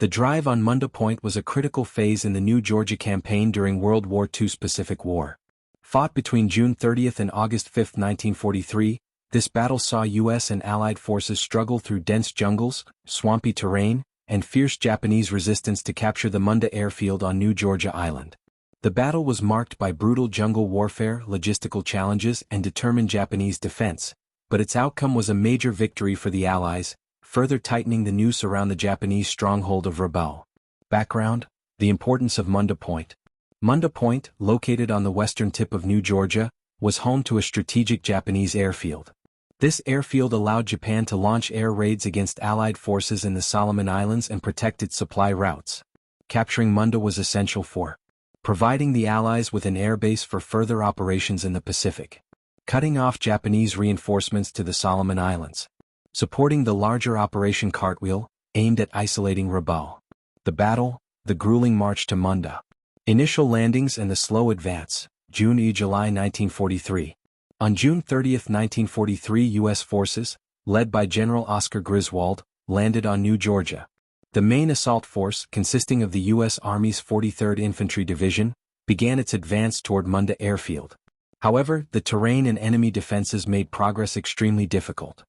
The drive on Munda Point was a critical phase in the New Georgia Campaign during World War II's Pacific War. Fought between June 30 and August 5, 1943, this battle saw U.S. and Allied forces struggle through dense jungles, swampy terrain, and fierce Japanese resistance to capture the Munda Airfield on New Georgia Island. The battle was marked by brutal jungle warfare, logistical challenges, and determined Japanese defense, but its outcome was a major victory for the Allies, further tightening the noose around the Japanese stronghold of Rabaul. Background: the importance of Munda Point. Munda Point, located on the western tip of New Georgia, was home to a strategic Japanese airfield. This airfield allowed Japan to launch air raids against Allied forces in the Solomon Islands and protect its supply routes. Capturing Munda was essential for providing the Allies with an airbase for further operations in the Pacific, cutting off Japanese reinforcements to the Solomon Islands, supporting the larger Operation Cartwheel, aimed at isolating Rabaul. The battle, the grueling march to Munda. Initial landings and the slow advance, June–July 1943. On June 30, 1943, U.S. forces, led by General Oscar Griswold, landed on New Georgia. The main assault force, consisting of the U.S. Army's 43rd Infantry Division, began its advance toward Munda Airfield. However, the terrain and enemy defenses made progress extremely difficult.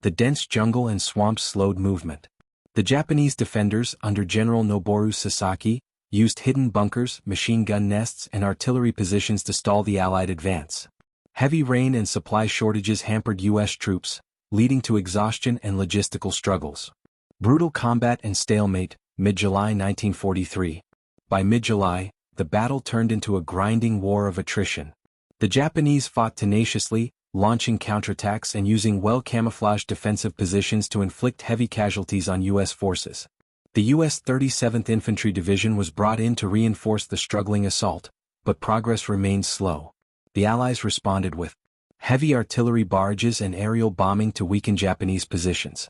The dense jungle and swamps slowed movement. The Japanese defenders, under General Noboru Sasaki, used hidden bunkers, machine gun nests, and artillery positions to stall the Allied advance. Heavy rain and supply shortages hampered U.S. troops, leading to exhaustion and logistical struggles. Brutal combat and stalemate, mid-July 1943. By mid-July, the battle turned into a grinding war of attrition. The Japanese fought tenaciously, launching counterattacks and using well-camouflaged defensive positions to inflict heavy casualties on U.S. forces. The U.S. 37th Infantry Division was brought in to reinforce the struggling assault, but progress remained slow. The Allies responded with heavy artillery barrages and aerial bombing to weaken Japanese positions.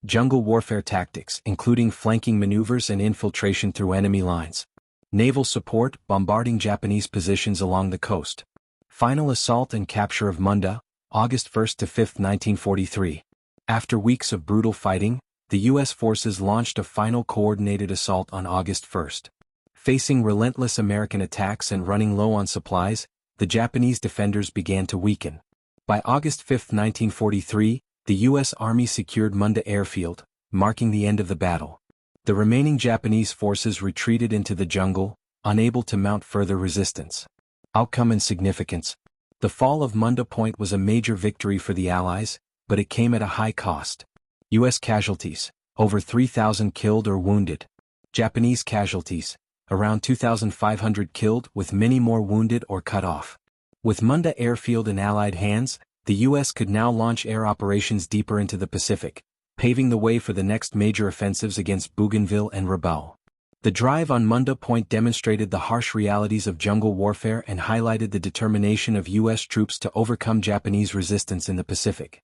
Jungle warfare tactics, including flanking maneuvers and infiltration through enemy lines. Naval support, bombarding Japanese positions along the coast. Final assault and capture of Munda, August 1 to 5, 1943. After weeks of brutal fighting, the U.S. forces launched a final coordinated assault on August 1. Facing relentless American attacks and running low on supplies, the Japanese defenders began to weaken. By August 5, 1943, the U.S. Army secured Munda Airfield, marking the end of the battle. The remaining Japanese forces retreated into the jungle, unable to mount further resistance. Outcome and significance. The fall of Munda Point was a major victory for the Allies, but it came at a high cost. U.S. casualties, over 3,000 killed or wounded. Japanese casualties, around 2,500 killed with many more wounded or cut off. With Munda Airfield in Allied hands, the U.S. could now launch air operations deeper into the Pacific, paving the way for the next major offensives against Bougainville and Rabaul. The drive on Munda Point demonstrated the harsh realities of jungle warfare and highlighted the determination of U.S. troops to overcome Japanese resistance in the Pacific.